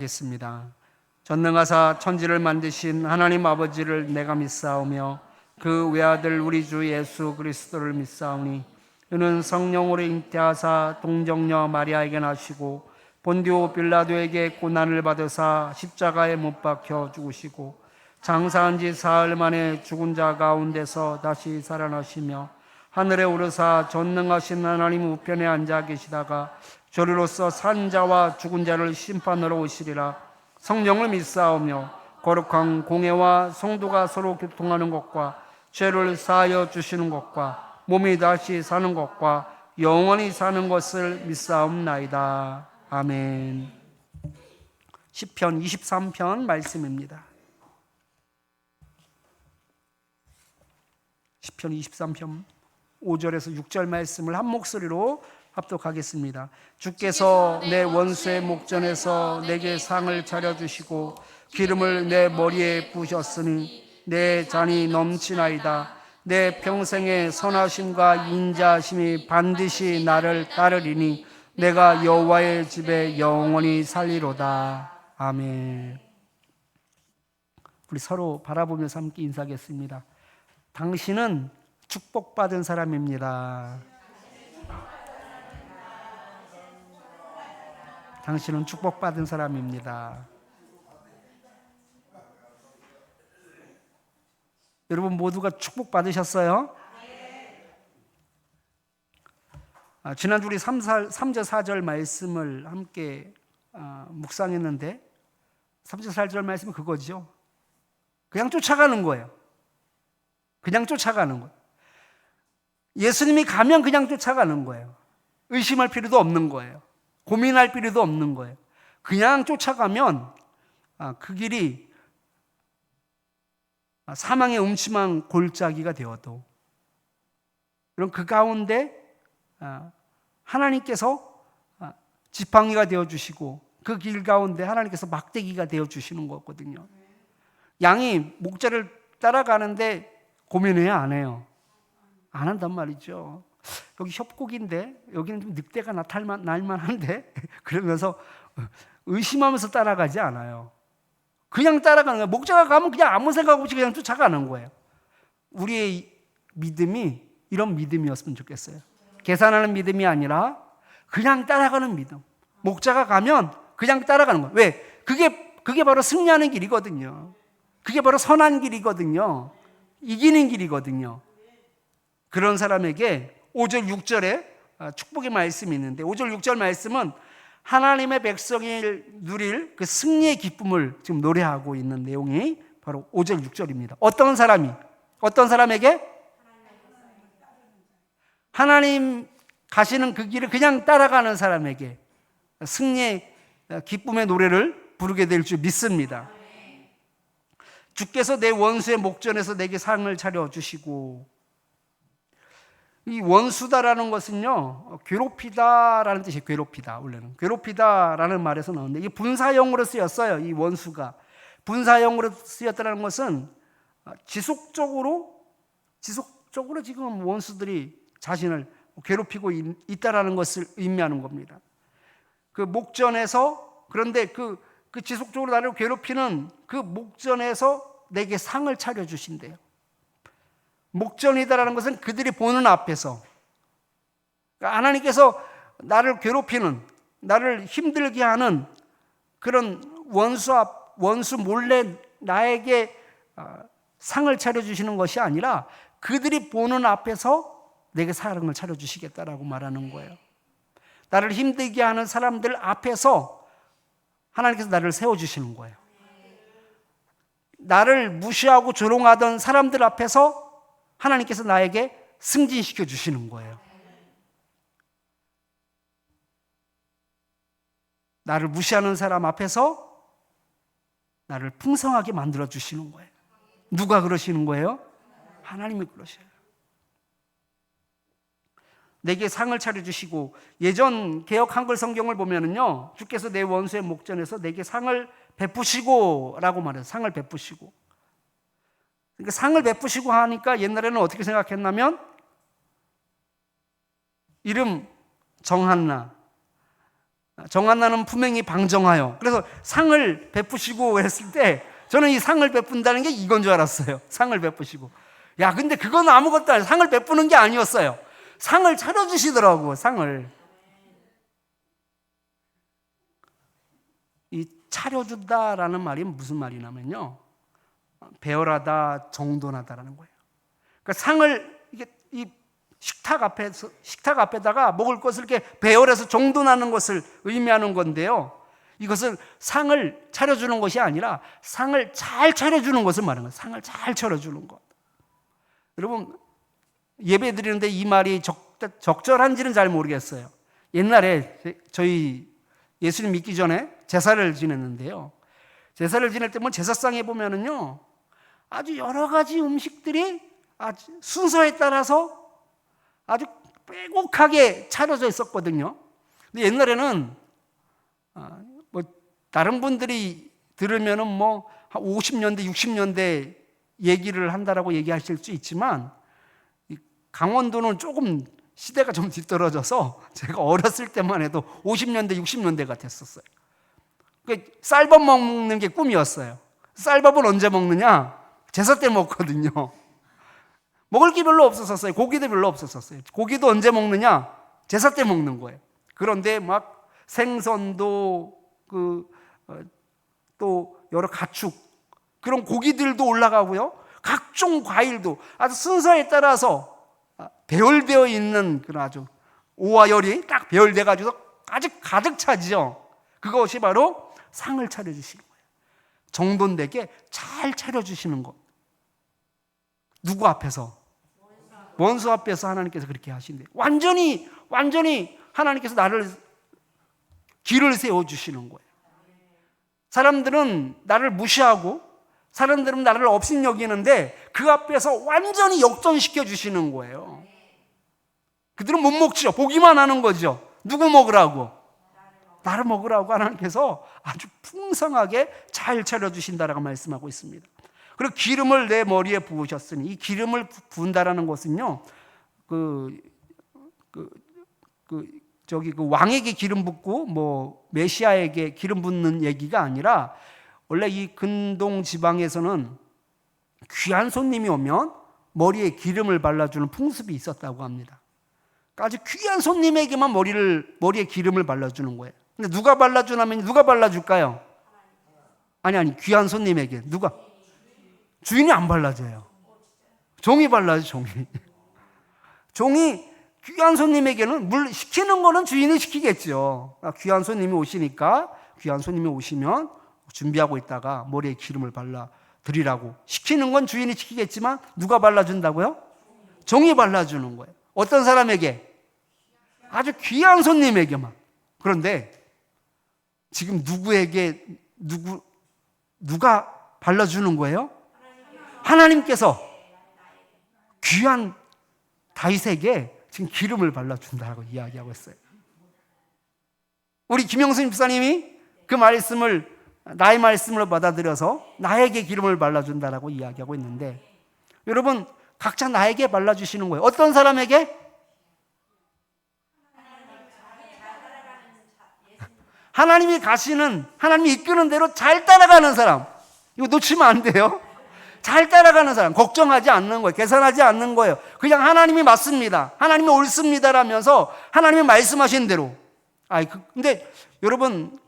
겠습니다. 전능하사 천지를 만드신 하나님 아버지를 내가 믿사오며 그 외아들 우리 주 예수 그리스도를 믿사오니 그는 성령으로 잉태하사 동정녀 마리아에게 나시고 본디오 빌라도에게 고난을 받으사 십자가에 못 박혀 죽으시고 장사한 지 사흘 만에 죽은 자 가운데서 다시 살아나시며 하늘에 오르사 전능하신 하나님 우편에 앉아 계시다가 저리로서 산 자와 죽은 자를 심판하러 오시리라. 성령을 믿사오며 거룩한 공회와 성도가 서로 교통하는 것과 죄를 사하여 주시는 것과 몸이 다시 사는 것과 영원히 사는 것을 믿사옵나이다. 아멘. 시편 23편 말씀입니다. 시편 23편 5절에서 6절 말씀을 한 목소리로 합독하겠습니다. 주께서 내 원수의 목전에서 내게 상을 차려주시고 기름을 내 머리에 부으셨으니 내 잔이 넘치나이다. 내 평생의 선하심과 인자하심이 반드시 나를 따르리니 내가 여호와의 집에 영원히 살리로다. 아멘. 우리 서로 바라보면서 함께 인사하겠습니다. 당신은 축복받은 사람입니다. 당신은 축복받은 사람입니다. 여러분 모두가 축복받으셨어요? 지난주 우리 3절 4절 말씀을 함께 묵상했는데 3절 4절 말씀은 그거죠. 그냥 쫓아가는 거예요. 그냥 쫓아가는 거예요. 예수님이 가면 그냥 쫓아가는 거예요. 의심할 필요도 없는 거예요. 고민할 필요도 없는 거예요. 그냥 쫓아가면 그 길이 사망의 음침한 골짜기가 되어도 그럼 그 가운데 하나님께서 지팡이가 되어주시고 그 길 가운데 하나님께서 막대기가 되어주시는 거거든요. 양이 목자를 따라가는데 고민해야 안 해요? 안 한단 말이죠. 여기 협곡인데 여기는 좀 늑대가 날만한데 그러면서 의심하면서 따라가지 않아요. 그냥 따라가는 거예요. 목자가 가면 그냥 아무 생각 없이 그냥 쫓아가는 거예요. 우리의 믿음이 이런 믿음이었으면 좋겠어요. 계산하는 믿음이 아니라 그냥 따라가는 믿음. 목자가 가면 그냥 따라가는 거예요. 왜? 그게 바로 승리하는 길이거든요. 그게 바로 선한 길이거든요. 이기는 길이거든요. 그런 사람에게 5절 6절에 축복의 말씀이 있는데 5절 6절 말씀은 하나님의 백성이 누릴 그 승리의 기쁨을 지금 노래하고 있는 내용이 바로 5절 6절입니다. 어떤 사람에게? 하나님 가시는 그 길을 그냥 따라가는 사람에게 승리의 기쁨의 노래를 부르게 될 줄 믿습니다. 주께서 내 원수의 목전에서 내게 상을 차려주시고, 이 원수다라는 것은요, 괴롭히다라는 뜻이에요. 괴롭히다. 원래는 괴롭히다라는 말에서 나오는데 이게 분사형으로 쓰였어요. 이 원수가 분사형으로 쓰였다는 것은 지속적으로 지금 원수들이 자신을 괴롭히고 있다라는 것을 의미하는 겁니다. 그 목전에서, 그런데 그 지속적으로 나를 괴롭히는 그 목전에서 내게 상을 차려주신대요. 목전이다라는 것은 그들이 보는 앞에서, 그러니까 하나님께서 나를 괴롭히는, 나를 힘들게 하는 그런 원수 몰래 나에게 상을 차려주시는 것이 아니라 그들이 보는 앞에서 내게 상을 차려주시겠다라고 말하는 거예요. 나를 힘들게 하는 사람들 앞에서 하나님께서 나를 세워주시는 거예요. 나를 무시하고 조롱하던 사람들 앞에서 하나님께서 나에게 승진시켜 주시는 거예요. 나를 무시하는 사람 앞에서 나를 풍성하게 만들어 주시는 거예요. 누가 그러시는 거예요? 하나님이 그러셔요. 내게 상을 차려주시고, 예전 개역 한글 성경을 보면은요, 주께서 내 원수의 목전에서 내게 상을 베푸시고 라고 말해요. 상을 베푸시고. 그러니까 상을 베푸시고 하니까 옛날에는 어떻게 생각했냐면, 이름 정한나, 정한나는 품행이 방정하여. 그래서 상을 베푸시고 했을 때 저는 이 상을 베푼다는 게 이건 줄 알았어요. 상을 베푸시고. 야, 근데 그건 아무것도 아니에요. 상을 베푸는 게 아니었어요. 상을 차려주시더라고, 상을. 이 차려준다라는 말이 무슨 말이냐면요, 배열하다, 정돈하다라는 거예요. 그러니까 상을 이 식탁 앞에다가 먹을 것을 이렇게 배열해서 정돈하는 것을 의미하는 건데요. 이것은 상을 차려주는 것이 아니라 상을 잘 차려주는 것을 말하는 거예요. 상을 잘 차려주는 것. 여러분, 예배 드리는데 이 말이 적절한지는 잘 모르겠어요. 옛날에 저희 예수님 믿기 전에 제사를 지냈는데요. 제사를 지낼 때 제사상에 보면은요, 아주 여러 가지 음식들이 아주 순서에 따라서 아주 빼곡하게 차려져 있었거든요. 근데 옛날에는 다른 분들이 들으면은 한 50년대, 60년대 얘기를 한다라고 얘기하실 수 있지만, 강원도는 조금 시대가 좀 뒤떨어져서 제가 어렸을 때만 해도 50년대, 60년대 같았었어요. 쌀밥 먹는 게 꿈이었어요. 쌀밥은 언제 먹느냐? 제사 때 먹거든요. 먹을 게 별로 없었어요. 고기도 별로 없었어요. 고기도 언제 먹느냐? 제사 때 먹는 거예요. 그런데 생선도 또 여러 가축, 그런 고기들도 올라가고요. 각종 과일도 아주 순서에 따라서 배열되어 있는 그런 아주 오와 열이 딱 배열돼 가지고 아주 가득 차지요. 그것이 바로 상을 차려주시는 거예요. 정돈되게 잘 차려주시는 것. 누구 앞에서? 원수 앞에서 하나님께서 그렇게 하신대요. 완전히 하나님께서 나를 길을 세워주시는 거예요. 사람들은 나를 무시하고 사람들은 나를 업신여기는데 그 앞에서 완전히 역전시켜 주시는 거예요. 그들은 못 먹죠. 보기만 하는 거죠. 누구 먹으라고? 나를 먹으라고 하나님께서 아주 풍성하게 잘 차려주신다라고 말씀하고 있습니다. 그리고 기름을 내 머리에 부으셨으니, 이 기름을 부은다라는 것은요, 왕에게 기름 붓고 메시아에게 기름 붓는 얘기가 아니라, 원래 이 근동 지방에서는 귀한 손님이 오면 머리에 기름을 발라주는 풍습이 있었다고 합니다. 그러니까 아주 귀한 손님에게만 머리에 기름을 발라주는 거예요. 근데 누가 발라주냐면 누가 발라줄까요? 아니, 귀한 손님에게. 누가? 주인이 안 발라줘요. 종이 발라줘, 종이. 종이 귀한 손님에게는 시키는 거는 주인이 시키겠죠. 귀한 손님이 오시니까, 귀한 손님이 오시면 준비하고 있다가 머리에 기름을 발라드리라고. 시키는 건 주인이 시키겠지만 누가 발라준다고요? 종이 발라주는 거예요. 어떤 사람에게? 아주 귀한 손님에게만. 그런데 지금 누가 발라주는 거예요? 하나님께서 귀한 다윗에게 지금 기름을 발라준다고 이야기하고 있어요. 우리 김영순 집사님이 그 말씀을 나의 말씀으로 받아들여서 나에게 기름을 발라준다라고 이야기하고 있는데, 여러분 각자 나에게 발라주시는 거예요. 어떤 사람에게? 하나님이 하나님이 이끄는 대로 잘 따라가는 사람. 이거 놓치면 안 돼요. 잘 따라가는 사람, 걱정하지 않는 거예요. 계산하지 않는 거예요. 그냥 하나님이 맞습니다, 하나님이 옳습니다라면서 하나님이 말씀하신 대로. 근데 여러분,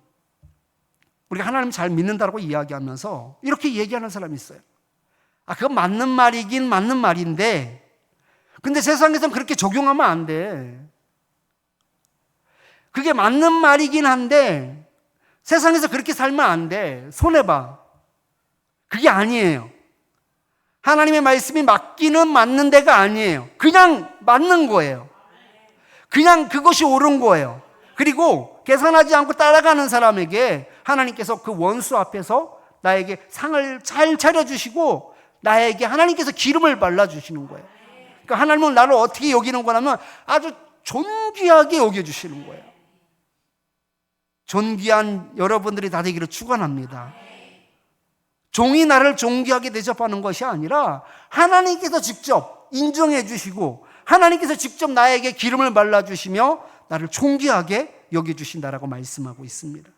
우리가 하나님 잘 믿는다고 이야기하면서 이렇게 얘기하는 사람이 있어요. 그건 맞는 말이긴 맞는 말인데, 근데 세상에서는 그렇게 적용하면 안 돼. 그게 맞는 말이긴 한데 세상에서 그렇게 살면 안 돼. 손해봐. 그게 아니에요. 하나님의 말씀이 맞기는 맞는 데가 아니에요. 그냥 맞는 거예요. 그냥 그것이 옳은 거예요. 그리고 계산하지 않고 따라가는 사람에게 하나님께서 그 원수 앞에서 나에게 상을 잘 차려주시고 나에게 하나님께서 기름을 발라주시는 거예요. 그러니까 하나님은 나를 어떻게 여기는 거냐면 아주 존귀하게 여겨주시는 거예요. 존귀한 여러분들이 다 되기를 축원합니다. 종이 나를 존귀하게 대접하는 것이 아니라 하나님께서 직접 인정해 주시고 하나님께서 직접 나에게 기름을 발라주시며 나를 존귀하게 여겨주신다라고 말씀하고 있습니다.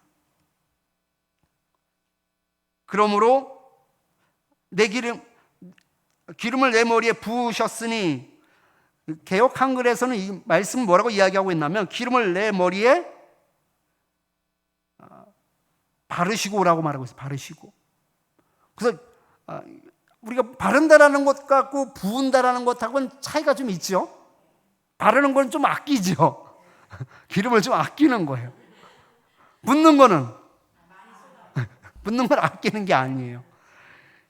그러므로 기름을 내 머리에 부으셨으니, 개역 한글에서는 이 말씀을 뭐라고 이야기하고 있냐면 기름을 내 머리에 바르시고라고 말하고 있어요. 바르시고. 그래서 우리가 바른다라는 것 같고 부은다라는 것하고는 차이가 좀 있죠. 바르는 건 좀 아끼죠. 기름을 좀 아끼는 거예요. 붓는 건 아끼는 게 아니에요.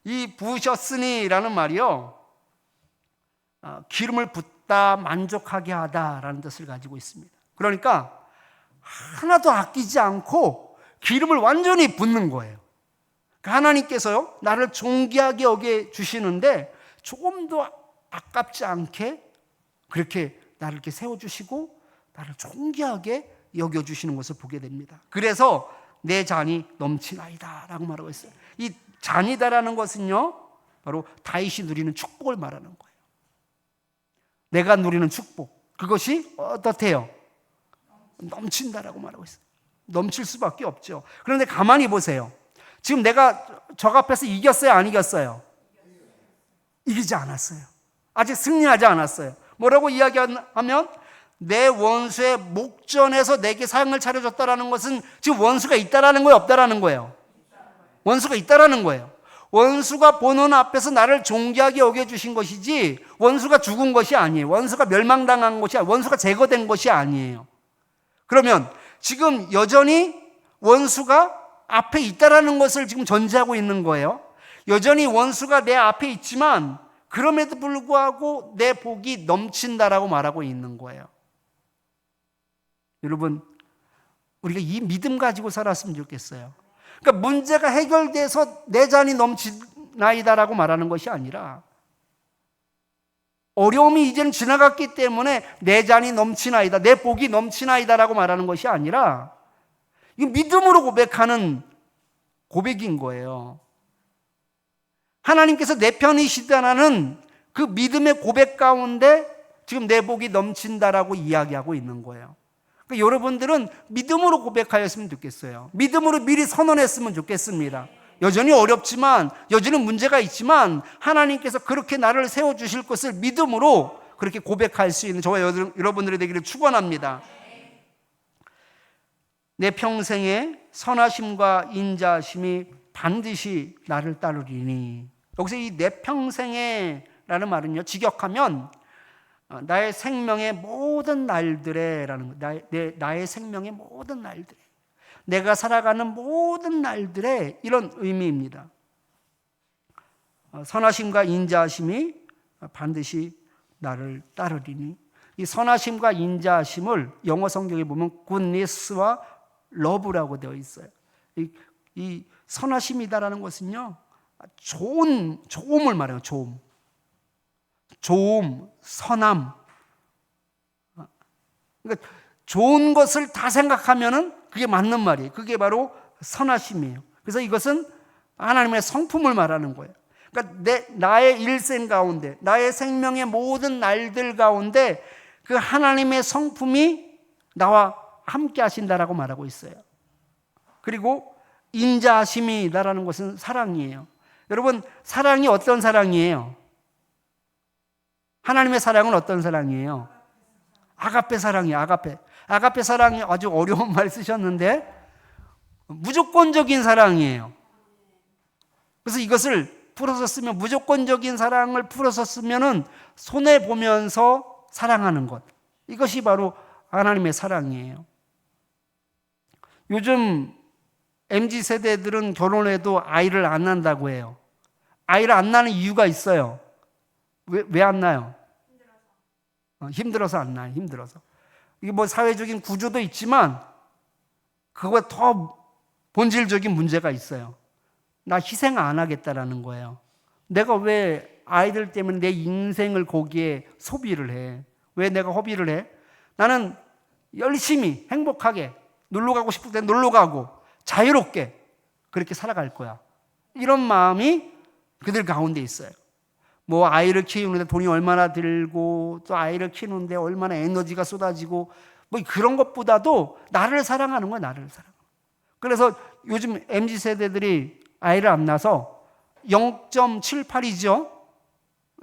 이 부으셨으니라는 말이요, 기름을 붓다, 만족하게 하다라는 뜻을 가지고 있습니다. 그러니까 하나도 아끼지 않고 기름을 완전히 붓는 거예요. 하나님께서요, 나를 존귀하게 여겨 주시는데 조금도 아깝지 않게 그렇게 나를 이렇게 세워주시고 나를 존귀하게 여겨주시는 것을 보게 됩니다. 그래서 내 잔이 넘치나이다 라고 말하고 있어요. 이 잔이다라는 것은요, 바로 다윗이 누리는 축복을 말하는 거예요. 내가 누리는 축복, 그것이 어떻대요? 넘친다라고 말하고 있어요. 넘칠 수밖에 없죠. 그런데 가만히 보세요. 지금 내가 적 앞에서 이겼어요, 안 이겼어요? 이기지 않았어요. 아직 승리하지 않았어요. 뭐라고 이야기하면 내 원수의 목전에서 내게 상을 차려줬다라는 것은 지금 원수가 있다라는 거예요, 없다라는 거예요? 원수가 있다라는 거예요. 원수가 보는 앞에서 나를 존귀하게 여겨주신 것이지 원수가 죽은 것이 아니에요. 원수가 멸망당한 것이 아니에요. 원수가 제거된 것이 아니에요. 그러면 지금 여전히 원수가 앞에 있다라는 것을 지금 전제하고 있는 거예요. 여전히 원수가 내 앞에 있지만 그럼에도 불구하고 내 복이 넘친다라고 말하고 있는 거예요. 여러분, 우리가 이 믿음 가지고 살았으면 좋겠어요. 그러니까 문제가 해결돼서 내 잔이 넘치나이다라고 말하는 것이 아니라 어려움이 이제는 지나갔기 때문에 내 잔이 넘치나이다, 내 복이 넘치나이다라고 말하는 것이 아니라 이 믿음으로 고백하는 고백인 거예요. 하나님께서 내 편이시다라는 그 믿음의 고백 가운데 지금 내 복이 넘친다라고 이야기하고 있는 거예요. 그러니까 여러분들은 믿음으로 고백하였으면 좋겠어요. 믿음으로 미리 선언했으면 좋겠습니다. 여전히 어렵지만, 여전히 문제가 있지만 하나님께서 그렇게 나를 세워주실 것을 믿음으로 그렇게 고백할 수 있는 저와 여러분들이 되기를 축원합니다. 내 평생에 선하심과 인자하심이 반드시 나를 따르리니. 여기서 이 내 평생에 라는 말은요, 직역하면 나의 생명의 모든 날들에 라는 거, 나의 생명의 모든 날들에, 내가 살아가는 모든 날들에 이런 의미입니다. 선하심과 인자하심이 반드시 나를 따르리니. 이 선하심과 인자하심을 영어 성경에 보면 goodness와 love라고 되어 있어요. 이 선하심이다라는 것은요, 좋음을 말해요. 좋음, 선함. 그러니까 좋은 것을 다 생각하면은 그게 맞는 말이에요. 그게 바로 선하심이에요. 그래서 이것은 하나님의 성품을 말하는 거예요. 그러니까 나의 일생 가운데, 나의 생명의 모든 날들 가운데 그 하나님의 성품이 나와 함께 하신다라고 말하고 있어요. 그리고 인자하심이다라는 것은 사랑이에요. 여러분, 사랑이 어떤 사랑이에요? 하나님의 사랑은 어떤 사랑이에요? 아가페 사랑이에요. 아가페 사랑이 아주 어려운 말 쓰셨는데 무조건적인 사랑이에요. 그래서 이것을 풀어서 쓰면, 무조건적인 사랑을 풀어서 쓰면은 손해보면서 사랑하는 것, 이것이 바로 하나님의 사랑이에요. 요즘 MZ세대들은 결혼해도 아이를 안 낳는다고 해요. 아이를 안 낳는 이유가 있어요. 왜 안 낳아요? 힘들어서 안 낳아요. 힘들어서. 이게 뭐 사회적인 구조도 있지만 그거보다 더 본질적인 문제가 있어요. 나 희생 안 하겠다라는 거예요. 내가 왜 아이들 때문에 내 인생을 거기에 소비를 해? 왜 내가 허비를 해? 나는 열심히 행복하게 놀러 가고 싶을 때 놀러 가고 자유롭게 그렇게 살아갈 거야. 이런 마음이 그들 가운데 있어요. 뭐 아이를 키우는데 돈이 얼마나 들고 또 아이를 키우는데 얼마나 에너지가 쏟아지고 뭐 그런 것보다도 나를 사랑하는 거야, 나를 사랑. 그래서 요즘 MZ 세대들이 아이를 안 낳아서 0.78이죠.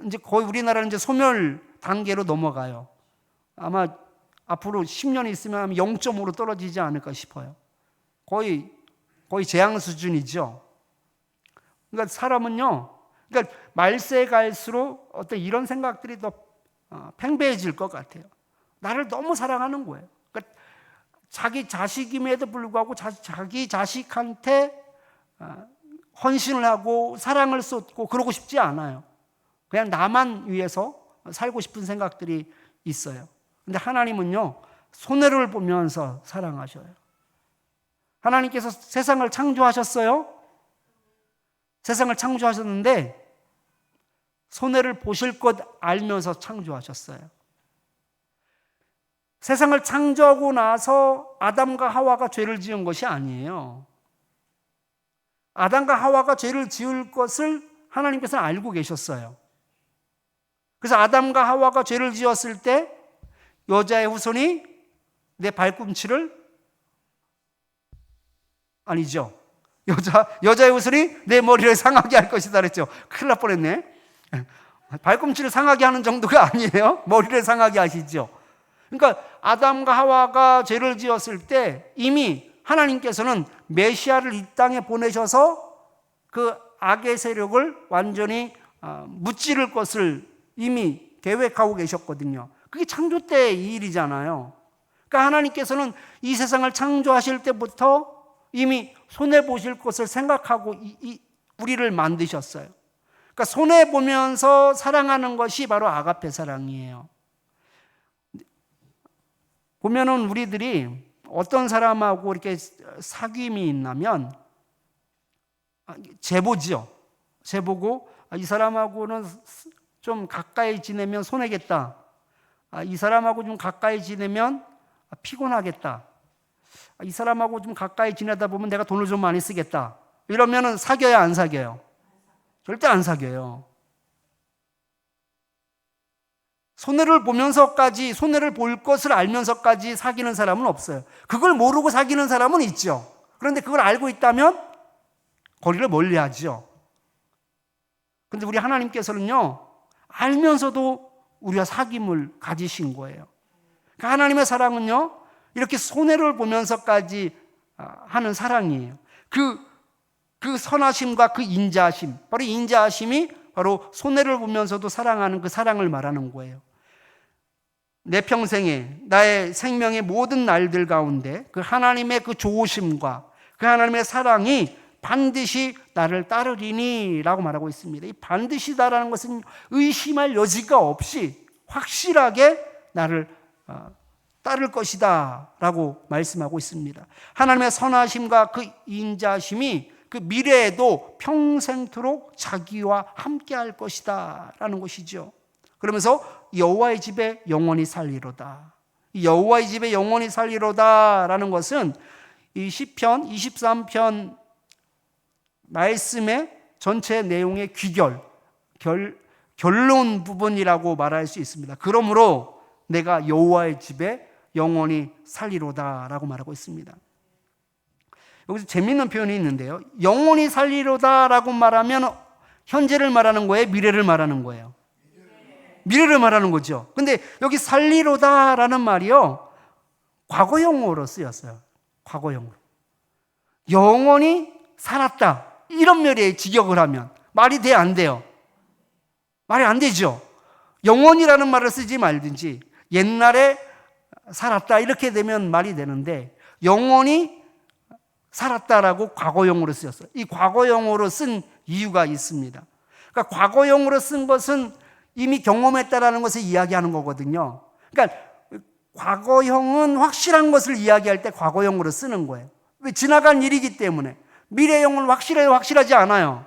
이제 거의 우리나라는 이제 소멸 단계로 넘어가요. 아마 앞으로 10년 있으면 0.5로 떨어지지 않을까 싶어요. 거의 재앙 수준이죠. 그러니까 사람은요, 그러니까 말세 갈수록 어떤 이런 생각들이 더 팽배해질 것 같아요. 나를 너무 사랑하는 거예요. 그러니까 자기 자식임에도 불구하고 자기 자식한테 헌신을 하고 사랑을 쏟고 그러고 싶지 않아요. 그냥 나만 위해서 살고 싶은 생각들이 있어요. 근데 하나님은요, 손해를 보면서 사랑하셔요. 하나님께서 세상을 창조하셨어요. 세상을 창조하셨는데 손해를 보실 것 알면서 창조하셨어요. 세상을 창조하고 나서 아담과 하와가 죄를 지은 것이 아니에요. 아담과 하와가 죄를 지을 것을 하나님께서는 알고 계셨어요. 그래서 아담과 하와가 죄를 지었을 때 여자의 후손이 내 발꿈치를 아니죠. 여자의 후손이 내 머리를 상하게 할 것이다 그랬죠. 큰일 날 뻔했네. 발꿈치를 상하게 하는 정도가 아니에요. 머리를 상하게 하시죠. 그러니까 아담과 하와가 죄를 지었을 때 이미 하나님께서는 메시아를 이 땅에 보내셔서 그 악의 세력을 완전히 무찌를 것을 이미 계획하고 계셨거든요. 그게 창조 때의 일이잖아요. 그러니까 하나님께서는 이 세상을 창조하실 때부터 이미 손해보실 것을 생각하고 우리를 만드셨어요. 그러니까 손해보면서 사랑하는 것이 바로 아가페 사랑이에요. 보면은 우리들이 어떤 사람하고 이렇게 사귐이 있냐면 재보죠. 재보고 이 사람하고는 좀 가까이 지내면 손해겠다. 이 사람하고 좀 가까이 지내면 피곤하겠다. 이 사람하고 좀 가까이 지내다 보면 내가 돈을 좀 많이 쓰겠다. 이러면은 사귀어야 안 사귀어요? 절대 안 사귀어요. 손해를 보면서까지, 손해를 볼 것을 알면서까지 사귀는 사람은 없어요. 그걸 모르고 사귀는 사람은 있죠. 그런데 그걸 알고 있다면 거리를 멀리 하죠. 근데 우리 하나님께서는요, 알면서도 우리와 사귐을 가지신 거예요. 그러니까 하나님의 사랑은요, 이렇게 손해를 보면서까지 하는 사랑이에요. 그 선하심과 그 인자하심, 바로 인자하심이 바로 손해를 보면서도 사랑하는 그 사랑을 말하는 거예요. 내 평생에 나의 생명의 모든 날들 가운데 그 하나님의 그 좋으심과 그 하나님의 사랑이 반드시 나를 따르리니 라고 말하고 있습니다. 이 반드시다라는 것은 의심할 여지가 없이 확실하게 나를 따를 것이다 라고 말씀하고 있습니다. 하나님의 선하심과 그 인자심이 그 미래에도 평생토록 자기와 함께 할 것이다 라는 것이죠. 그러면서 여호와의 집에 영원히 살리로다. 이 여호와의 집에 영원히 살리로다 라는 것은 이 시편 23편 말씀의 전체 내용의 결론 부분이라고 말할 수 있습니다. 그러므로 내가 여호와의 집에 영원히 살리로다 라고 말하고 있습니다. 여기서 재미있는 표현이 있는데요. 영원히 살리로다 라고 말하면 현재를 말하는 거예요? 미래를 말하는 거예요? 미래를 말하는 거죠. 근데 여기 살리로다 라는 말이요, 과거형으로 쓰였어요. 과거형으로. 영원히 살았다. 이런 멸에 직역을 하면 말이 돼요, 안 돼요? 말이 안 되죠. 영원이라는 말을 쓰지 말든지 옛날에 살았다 이렇게 되면 말이 되는데 영원히 살았다라고 과거형으로 쓰였어요. 이 과거형으로 쓴 이유가 있습니다. 그러니까 과거형으로 쓴 것은 이미 경험했다라는 것을 이야기하는 거거든요. 그러니까 과거형은 확실한 것을 이야기할 때 과거형으로 쓰는 거예요. 왜? 지나간 일이기 때문에. 미래형은 확실해요? 확실하지 않아요?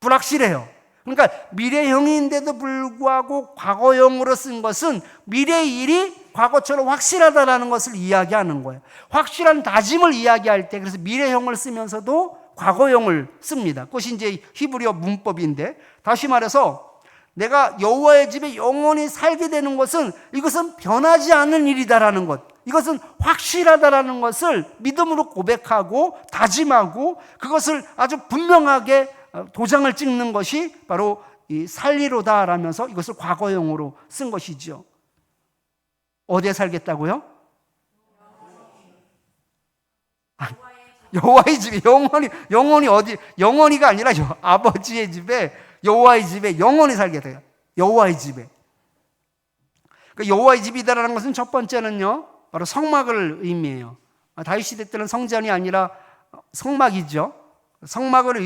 불확실해요. 그러니까 미래형인데도 불구하고 과거형으로 쓴 것은 미래 일이 과거처럼 확실하다라는 것을 이야기하는 거예요. 확실한 다짐을 이야기할 때 그래서 미래형을 쓰면서도 과거형을 씁니다. 그것이 이제 히브리어 문법인데, 다시 말해서 내가 여호와의 집에 영원히 살게 되는 것은 이것은 변하지 않는 일이다라는 것, 이것은 확실하다라는 것을 믿음으로 고백하고 다짐하고 그것을 아주 분명하게 도장을 찍는 것이 바로 이 살리로다라면서 이것을 과거형으로 쓴 것이죠. 어디에 살겠다고요? 여호와의 집에 영원히 어디, 영원히가 아니라 아버지의 집에, 여호와의 집에 영원히 살게 돼요. 여호와의 집에. 그러니까 여호와의 집이다라는 것은 첫 번째는요, 바로 성막을 의미해요. 다윗 시대 때는 성전이 아니라 성막이죠. 성막을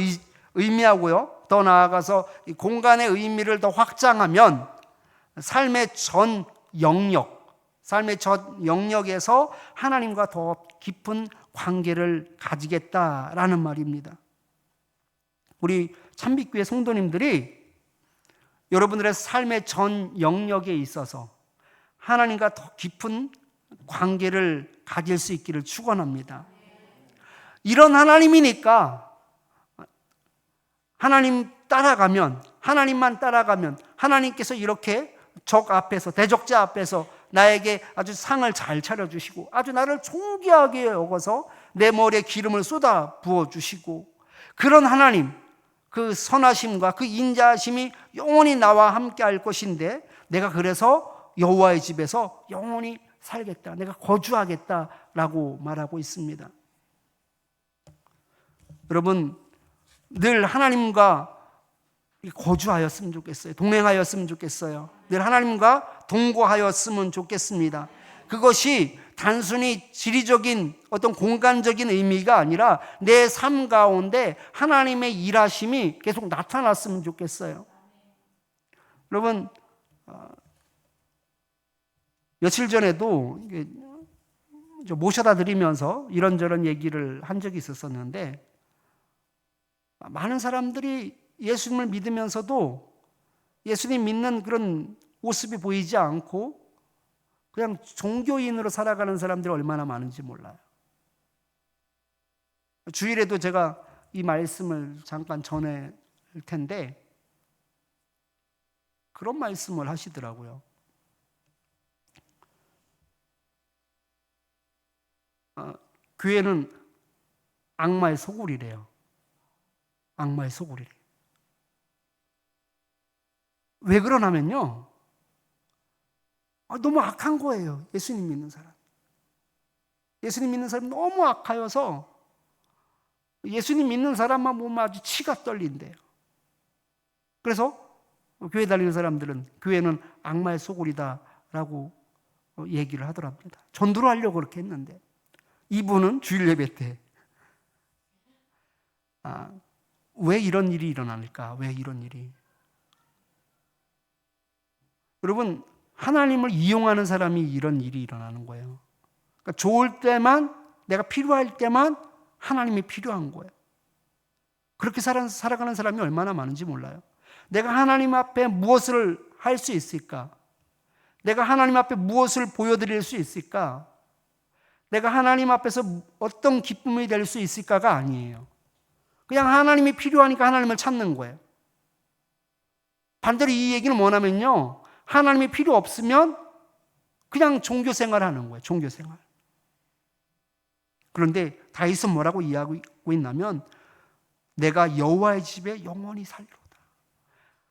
의미하고요. 더 나아가서 이 공간의 의미를 더 확장하면 삶의 전 영역에서 하나님과 더 깊은 관계를 가지겠다라는 말입니다. 우리 참빛교회 성도님들이 여러분들의 삶의 전 영역에 있어서 하나님과 더 깊은 관계를 가질 수 있기를 축원합니다. 이런 하나님이니까 하나님 따라가면, 하나님만 따라가면 하나님께서 이렇게 적 앞에서, 대적자 앞에서 나에게 아주 상을 잘 차려주시고 아주 나를 존귀하게 여겨서 내 머리에 기름을 쏟아 부어주시고, 그런 하나님, 그 선하심과 그 인자하심이 영원히 나와 함께 할 것인데, 내가 그래서 여호와의 집에서 영원히 살겠다, 내가 거주하겠다라고 말하고 있습니다. 여러분, 늘 하나님과 거주하였으면 좋겠어요. 동행하였으면 좋겠어요. 늘 하나님과 동거하였으면 좋겠습니다. 그것이 단순히 지리적인 어떤 공간적인 의미가 아니라 내 삶 가운데 하나님의 일하심이 계속 나타났으면 좋겠어요. 여러분, 며칠 전에도 모셔다 드리면서 이런저런 얘기를 한 적이 있었는데, 많은 사람들이 예수님을 믿으면서도 예수님 믿는 그런 모습이 보이지 않고 그냥 종교인으로 살아가는 사람들이 얼마나 많은지 몰라요. 주일에도 제가 이 말씀을 잠깐 전할 텐데 그런 말씀을 하시더라고요. 교회는 악마의 소굴이래요. 악마의 소굴이래요. 왜 그러냐면요, 너무 악한 거예요. 예수님 믿는 사람. 예수님 믿는 사람이 너무 악하여서 예수님 믿는 사람만 보면 아주 치가 떨린대요. 그래서 교회 다니는 사람들은 교회는 악마의 소굴이다라고 얘기를 하더랍니다. 전도를 하려고 그렇게 했는데, 이분은 주일 예배 때 왜 이런 일이 일어날까? 왜 이런 일이? 여러분, 하나님을 이용하는 사람이 이런 일이 일어나는 거예요. 그러니까 좋을 때만, 내가 필요할 때만 하나님이 필요한 거예요. 그렇게 살아가는 사람이 얼마나 많은지 몰라요. 내가 하나님 앞에 무엇을 할 수 있을까? 내가 하나님 앞에 무엇을 보여드릴 수 있을까? 내가 하나님 앞에서 어떤 기쁨이 될 수 있을까가 아니에요. 그냥 하나님이 필요하니까 하나님을 찾는 거예요. 반대로 이 얘기는 뭐냐면요, 하나님이 필요 없으면 그냥 종교생활 하는 거예요. 종교생활. 그런데 다윗은 뭐라고 이야기하고 있냐면, 내가 여호와의 집에 영원히 살리로다.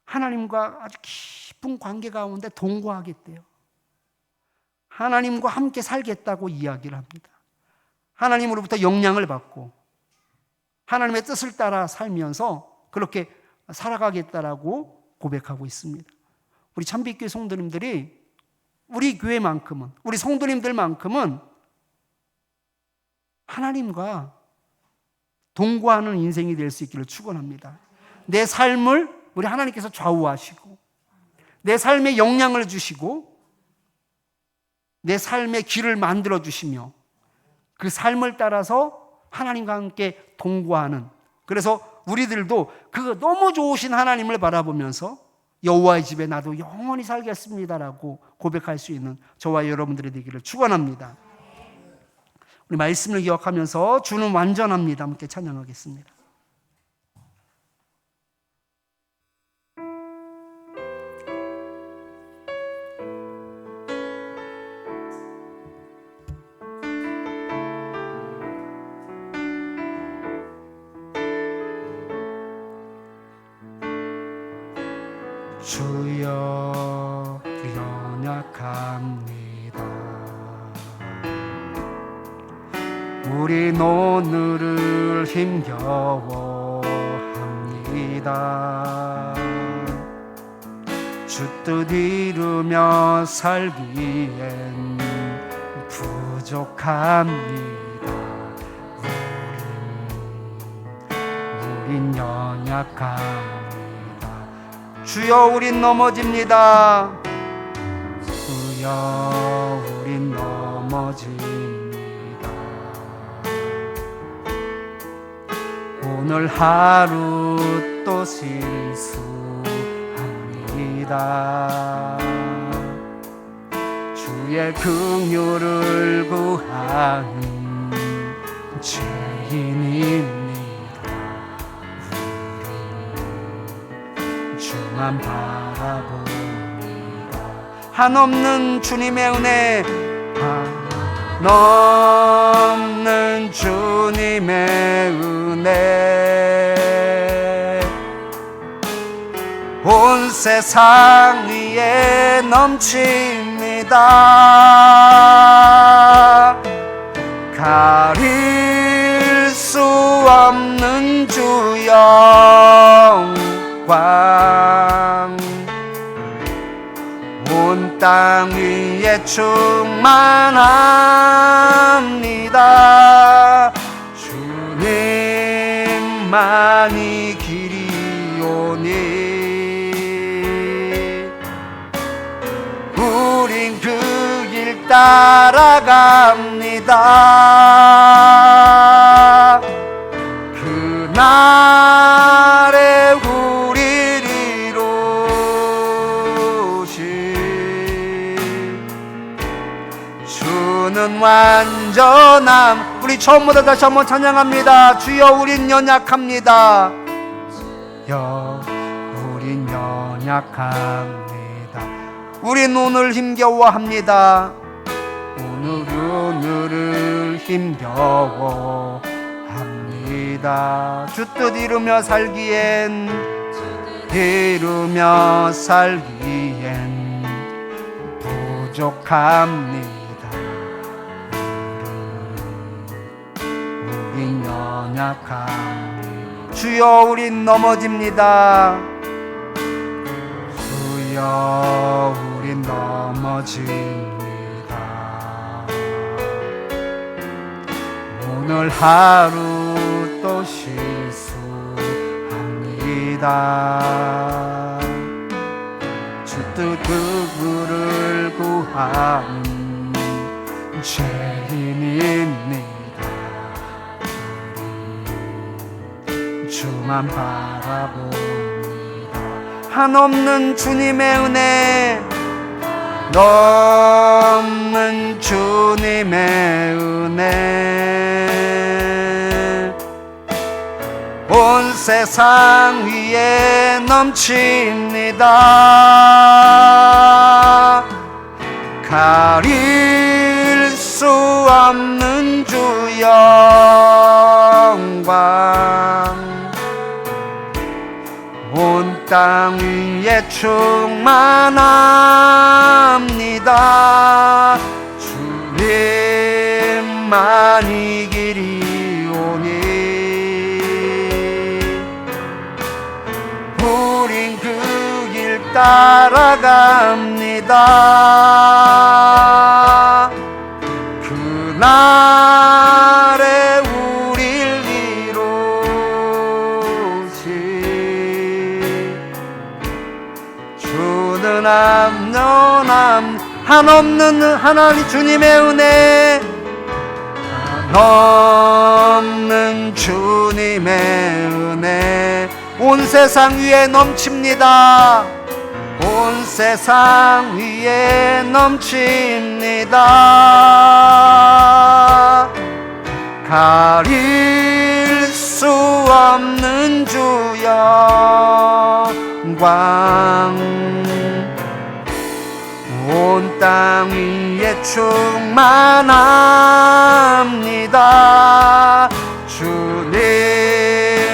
하나님과 아주 깊은 관계 가운데 동거하겠대요. 하나님과 함께 살겠다고 이야기를 합니다. 하나님으로부터 영향을 받고 하나님의 뜻을 따라 살면서 그렇게 살아가겠다라고 고백하고 있습니다. 우리 참빛교회 성도님들이, 우리 교회만큼은, 우리 성도님들만큼은 하나님과 동거하는 인생이 될 수 있기를 축원합니다. 내 삶을 우리 하나님께서 좌우하시고 내 삶에 영향을 주시고 내 삶의 길을 만들어 주시며 그 삶을 따라서 하나님과 함께 동거하는, 그래서 우리들도 그 너무 좋으신 하나님을 바라보면서 여호와의 집에 나도 영원히 살겠습니다라고 고백할 수 있는 저와 여러분들이 되기를 축원합니다. 우리 말씀을 기억하면서 주는 완전합니다. 함께 찬양하겠습니다. 주여 연약합니다. 우린 오늘을 힘겨워합니다. 주 뜻 이루며 살기엔 부족합니다. 우린 연약합니다. 주여 우린 넘어집니다. 주여 우린 넘어집니다. 오늘 하루 또 실수합니다. 주의 긍휼을 구하는 죄인입니다. 우리 주만 바라봅니다. 한없는 주님의 은혜, 한없는 주님의 은혜, 온 세상 위에 넘칩니다. 가릴 수 없는 주 영광, 온 땅 위에 충만합니다. 주님만이 길이오니 우린 그 길 따라갑니다. 그날에 우리를 이루신 주는 완전함. 우리 처음부터 다시 한번 찬양합니다. 주여 우린 연약합니다. 주여 우린 연약합니다. 우린 오늘 힘겨워합니다. 오늘을 힘겨워합니다. 주 뜻 이루며 살기엔 부족합니다. 우린 연약합니다. 주여 우린 넘어집니다. 주여 우린 넘어집니다. 오늘 하루 또 실수합니다. 주 뜻을 구하는 죄인입니다. 주만 바라봅니다. 한없는 주님의 은혜, 넘는 주님의 은혜, 온 세상 위에 넘칩니다. 가릴 수 없는 주 영광, 온 땅 위에 충만합니다. 주님만이 길이오니 우린 그 길 따라갑니다. 그날에 우릴 이루신 주는 완전함, 한없는 하나님 주님의 은혜, 한없는 주님의 은혜, 온 세상 위에 넘칩니다. 온 세상 위에 넘칩니다. 가릴 수 없는 주 영광, 온 땅 위에 충만합니다.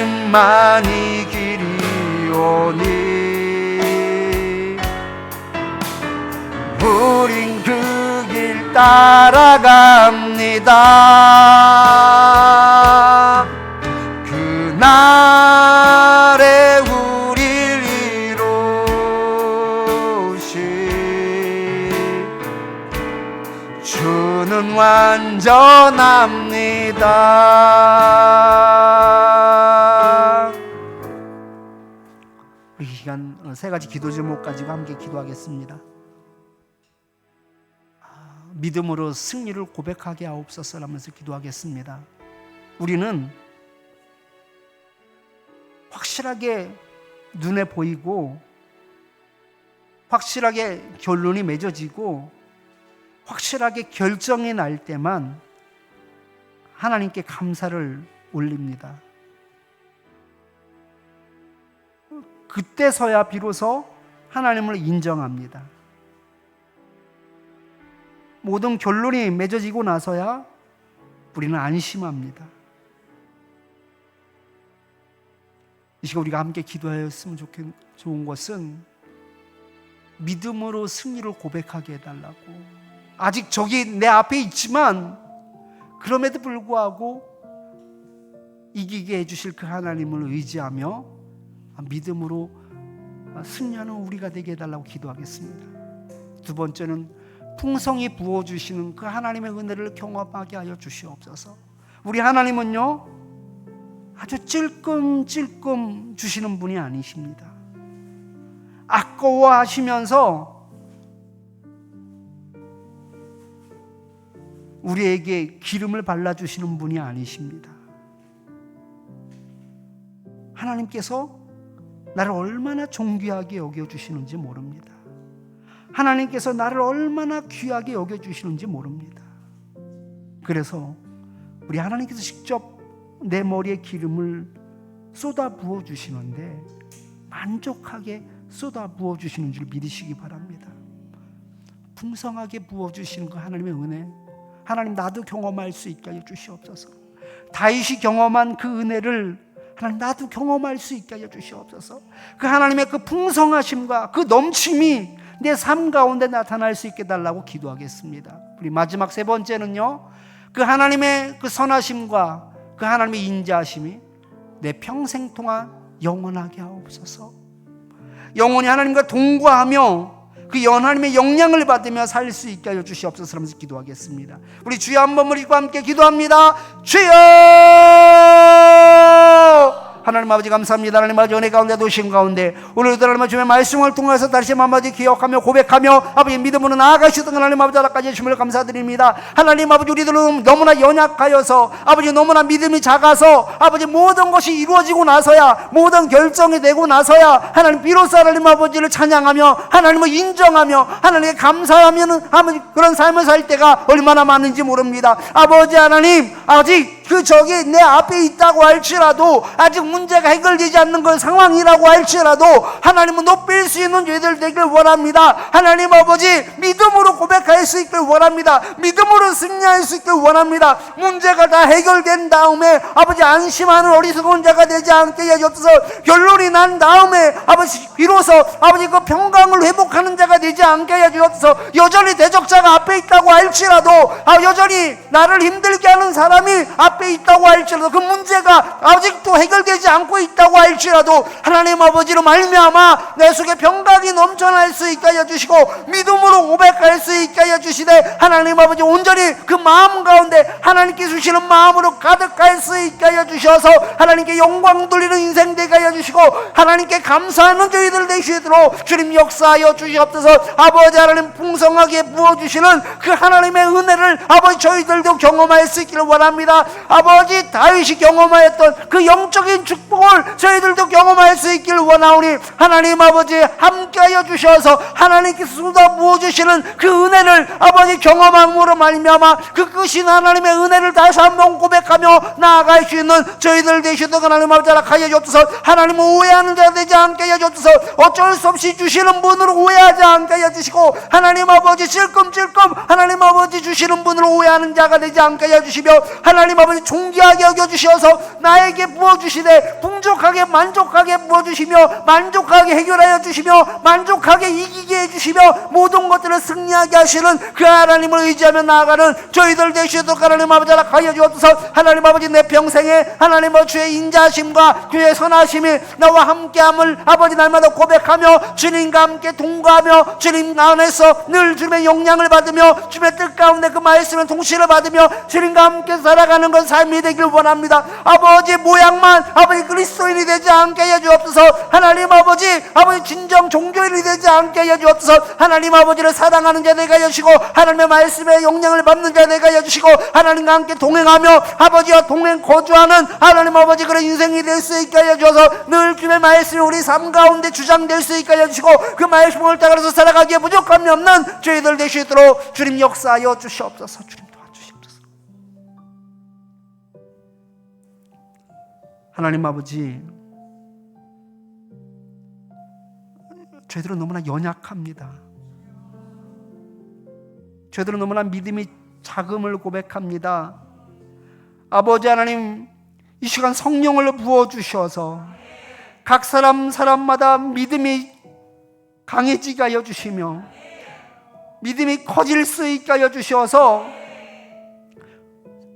주님만이 길이오니 우린 그 길 따라갑니다. 그날에 우릴 이루신 주는 완전합니다. 이 시간 세 가지 기도 제목 가지고 함께 기도하겠습니다. 믿음으로 승리를 고백하게 하옵소서 하면서 기도하겠습니다. 우리는 확실하게 눈에 보이고 확실하게 결론이 맺어지고 확실하게 결정이 날 때만 하나님께 감사를 올립니다. 그때서야 비로소 하나님을 인정합니다. 모든 결론이 맺어지고 나서야 우리는 안심합니다. 이 시간 우리가 함께 기도하였으면 좋은 것은 믿음으로 승리를 고백하게 해달라고. 아직 적이 내 앞에 있지만 그럼에도 불구하고 이기게 해주실 그 하나님을 의지하며 믿음으로 승리하는 우리가 되게 해달라고 기도하겠습니다. 두 번째는 풍성히 부어주시는 그 하나님의 은혜를 경험하게 하여 주시옵소서. 우리 하나님은요 아주 찔끔찔끔 주시는 분이 아니십니다. 아까워하시면서 우리에게 기름을 발라주시는 분이 아니십니다. 하나님께서 나를 얼마나 존귀하게 여겨주시는지 모릅니다. 하나님께서 나를 얼마나 귀하게 여겨주시는지 모릅니다. 그래서 우리 하나님께서 직접 내 머리에 기름을 쏟아 부어주시는데 만족하게 쏟아 부어주시는 줄 믿으시기 바랍니다. 풍성하게 부어주시는 그 하나님의 은혜, 하나님 나도 경험할 수 있게 하여 주시옵소서. 다윗이 경험한 그 은혜를 하나님 나도 경험할 수 있게 하여 주시옵소서. 그 하나님의 그 풍성하심과 그 넘침이 내 삶 가운데 나타날 수 있게 달라고 기도하겠습니다. 우리 마지막 세 번째는요, 그 하나님의 그 선하심과 그 하나님의 인자하심이 내 평생 동안 영원하게 하옵소서. 영원히 하나님과 동거하며 그 하나님의 영향을 받으며 살 수 있게 하여 주시옵소서 하면서 기도하겠습니다. 우리 주여 한 번 우리와 함께 기도합니다. 주여! 하나님 아버지 감사합니다. 하나님 아버지 은혜 가운데 도심 가운데 오늘도 하나님 주의 말씀을 통해서 다시 한번 아버지 기억하며 고백하며 아버지 믿음으로 나아가시던 하나님 아버지 하나까지 주심을 감사드립니다. 하나님 아버지 우리들은 너무나 연약하여서 아버지 너무나 믿음이 작아서 아버지 모든 것이 이루어지고 나서야 모든 결정이 되고 나서야 하나님 비로소 하나님 아버지를 찬양하며 하나님을 인정하며 하나님께 감사하면 아버지 그런 삶을 살 때가 얼마나 많은지 모릅니다. 아버지 하나님 아직 그 적이 내 앞에 있다고 할지라도 아직 문제가 해결되지 않는 그 상황이라고 할지라도 하나님은 높일 수 있는 저희들 되길 원합니다. 하나님 아버지 믿음으로 고백할 수 있길 원합니다. 믿음으로 승리할 수 있길 원합니다. 문제가 다 해결된 다음에 아버지 안심하는 어리석은 자가 되지 않게 해주옵소서. 결론이 난 다음에 아버지 비로소 아버지 그 평강을 회복하는 자가 되지 않게 해주옵소서. 여전히 대적자가 앞에 있다고 할지라도 여전히 나를 힘들게 하는 사람이 앞에 있다고 할지라도 그 문제가 아직도 해결되지 않고 있다고 할지라도 하나님 아버지로 말미암아 내 속에 평강이 넘쳐날 수 있게 하여 주시고 믿음으로 고백할 수 있게 하여 주시되 하나님 아버지 온전히 그 마음 가운데 하나님께 주시는 마음으로 가득할 수 있게 하여 주셔서 하나님께 영광 돌리는 인생 되게 하여 주시고 하나님께 감사하는 저희들 되시도록 주님 역사하여 주시옵소서. 아버지 하나님 풍성하게 부어주시는 그 하나님의 은혜를 아버지 저희들도 경험할 수 있기를 원합니다. 아버지 다윗이 경험하였던 그 영적인 축복을 저희들도 경험할 수 있기를 원하오니 하나님 아버지 함께하여 주셔서 하나님께서 쏟아 부어주시는 그 은혜를 아버지 경험함으로 말미암아 그 크신 하나님의 은혜를 다시 한번 고백하며 나아갈 수 있는 저희들 되시도록 하나님 아버지 허락하여 주옵소서. 하나님 하나님 오해하는 자 되지 않게 하여 주옵소서. 어쩔 수 없이 주시는 분으로 오해하지 않게 하여 주시고, 하나님 아버지 찔끔찔끔 하나님 아버지 주시는 분으로 오해하는 자가 되지 않게 하여 주시며, 하나님 아버지 존귀하게 여겨주시어서 나에게 부어주시되 풍족하게 만족하게 부어주시며, 만족하게 해결하여 주시며, 만족하게 이기게 해주시며, 모든 것들을 승리하게 하시는 그 하나님을 의지하며 나아가는 저희들 되시도록 하나님 아버지 하여 주옵소서. 하나님 아버지 내 평생에 하나님 아버지 주의 인자하심과 주의 선하심이 나와 함께함을 아버지 날마다 고백하며, 주님과 함께 동거하며 주님 안에서 늘 주님의 영향을 받으며 주님의 뜻 가운데 그 말씀의 통치를 받으며 주님과 함께 살아가는 건 삶이 되길 원합니다. 아버지 모양만 아버지 그리스도인이 되지 않게 하여 주옵소서. 하나님 아버지 진정 종교인이 되지 않게 하여 주옵소서. 하나님 아버지를 사랑하는 자 되게 하여 주시고, 하나님의 말씀에 영향을 받는 자 되게 하여 주시고, 하나님과 함께 동행하며 아버지와 동행 거주하는 하나님 아버지 그런 인생이 될 수 있게 하여 주셔서 늘 주님의 말씀이 우리 삶 가운데 주장될 수 있게 하여 주시고, 그 말씀을 따라서 살아가기에 부족함이 없는 저희들 되시도록 주님 역사하여 주시옵소서. 주님 도와주시옵소서. 하나님 아버지, 저희들은 너무나 연약합니다. 저희들은 너무나 믿음이 작음을 고백합니다. 아버지 하나님, 이 시간 성령을 부어주셔서 각 사람마다 믿음이 강해지게 하여 주시며 믿음이 커질 수 있게 하여 주셔서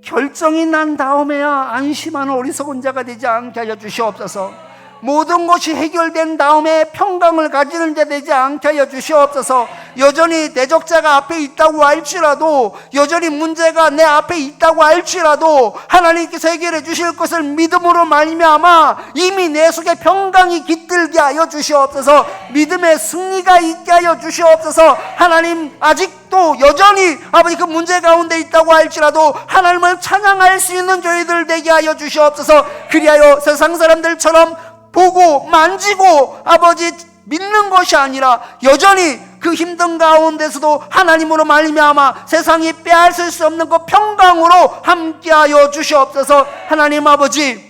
결정이 난 다음에야 안심하는 어리석은 자가 되지 않게 하여 주시옵소서. 모든 것이 해결된 다음에 평강을 가지는 자 되지 않게 하여 주시옵소서. 여전히 대적자가 앞에 있다고 할지라도, 여전히 문제가 내 앞에 있다고 할지라도 하나님께서 해결해 주실 것을 믿음으로 말미암아 이미 내 속에 평강이 깃들게 하여 주시옵소서. 믿음의 승리가 있게 하여 주시옵소서. 하나님, 아직도 여전히 아버지 그 문제 가운데 있다고 할지라도 하나님을 찬양할 수 있는 저희들 되게 하여 주시옵소서. 그리하여 세상 사람들처럼 보고 만지고 아버지 믿는 것이 아니라 여전히 그 힘든 가운데서도 하나님으로 말미암아 세상이 빼앗을 수 없는 그 평강으로 함께하여 주시옵소서. 하나님 아버지,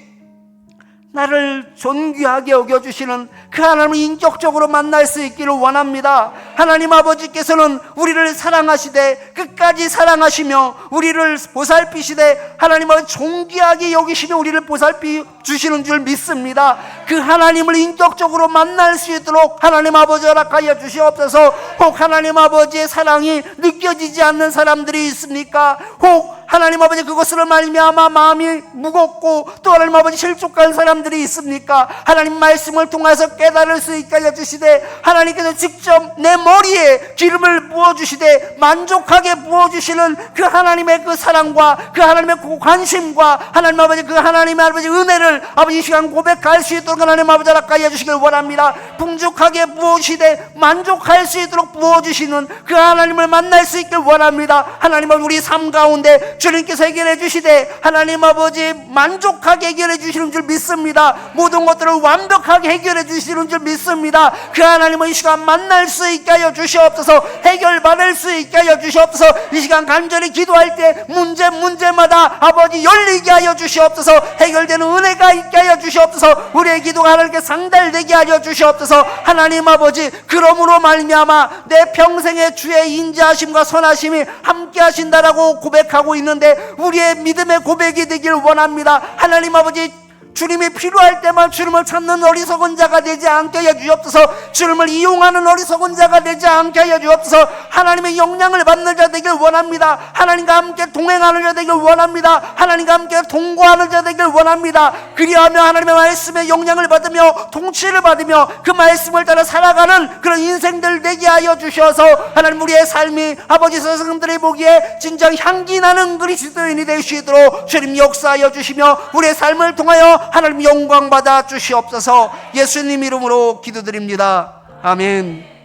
나를 존귀하게 여겨주시는 그 하나님을 인격적으로 만날 수 있기를 원합니다. 하나님 아버지께서는 우리를 사랑하시되 끝까지 사랑하시며 우리를 보살피시되 하나님 아버지 존귀하게 여기시며 우리를 보살피 주시는 줄 믿습니다. 그 하나님을 인격적으로 만날 수 있도록 하나님 아버지 허락하여 주시옵소서. 혹 하나님 아버지의 사랑이 느껴지지 않는 사람들이 있습니까? 혹 하나님 아버지 그것으로 말미암아 마음이 무겁고 또 하나님 아버지 실족한 사람들이 있습니까? 하나님 말씀을 통해서 깨달을 수 있게 하여 주시되 하나님께서 직접 내 머리에 기름을 부어주시되 만족하게 부어주시는 그 하나님의 그 사랑과 그 하나님의 그 관심과 하나님 아버지 그 하나님의 아버지 은혜를 아버지 이 시간 고백할 수 있도록 하나님 아버지 허락하여 주시길 원합니다. 풍족하게 부어주시되 만족할 수 있도록 부어주시는 그 하나님을 만날 수 있길 원합니다. 하나님 아버지 우리 삶 가운데 주님께서 해결해 주시되 하나님 아버지 만족하게 해결해 주시는 줄 믿습니다. 모든 것들을 완벽하게 해결해 주시는 줄 믿습니다. 그 하나님을 이 시간 만날 수 있게 하여 주시옵소서. 해결받을 수 있게 하여 주시옵소서. 이 시간 간절히 기도할 때 문제마다 아버지 열리게 하여 주시옵소서. 해결되는 은혜가 있게 하여 주시옵소서. 우리의 기도가 하나님께 상달되게 하여 주시옵소서. 하나님 아버지, 그러므로 말미암아 내 평생에 주의 인자하심과 선하심이 함께 하신다라고 고백하고 있는데 우리의 믿음의 고백이 되길 원합니다. 하나님 아버지, 주님이 필요할 때만 주님을 찾는 어리석은 자가 되지 않게 하여 주옵소서. 주님을 이용하는 어리석은 자가 되지 않게 하여 주옵소서. 하나님의 영향을 받는 자 되길 원합니다. 하나님과 함께 동행하는 자 되길 원합니다. 하나님과 함께 동거하는 자 되길 원합니다. 그리하며 하나님의 말씀에 영향을 받으며 통치를 받으며 그 말씀을 따라 살아가는 그런 인생들 되게 하여 주셔서 하나님 우리의 삶이 아버지 세상들이 보기에 진정 향기 나는 그리스도인이 될 수 있도록 주님 역사하여 주시며 우리의 삶을 통하여 하나님 영광 받아 주시옵소서. 예수님 이름으로 기도드립니다. 아멘.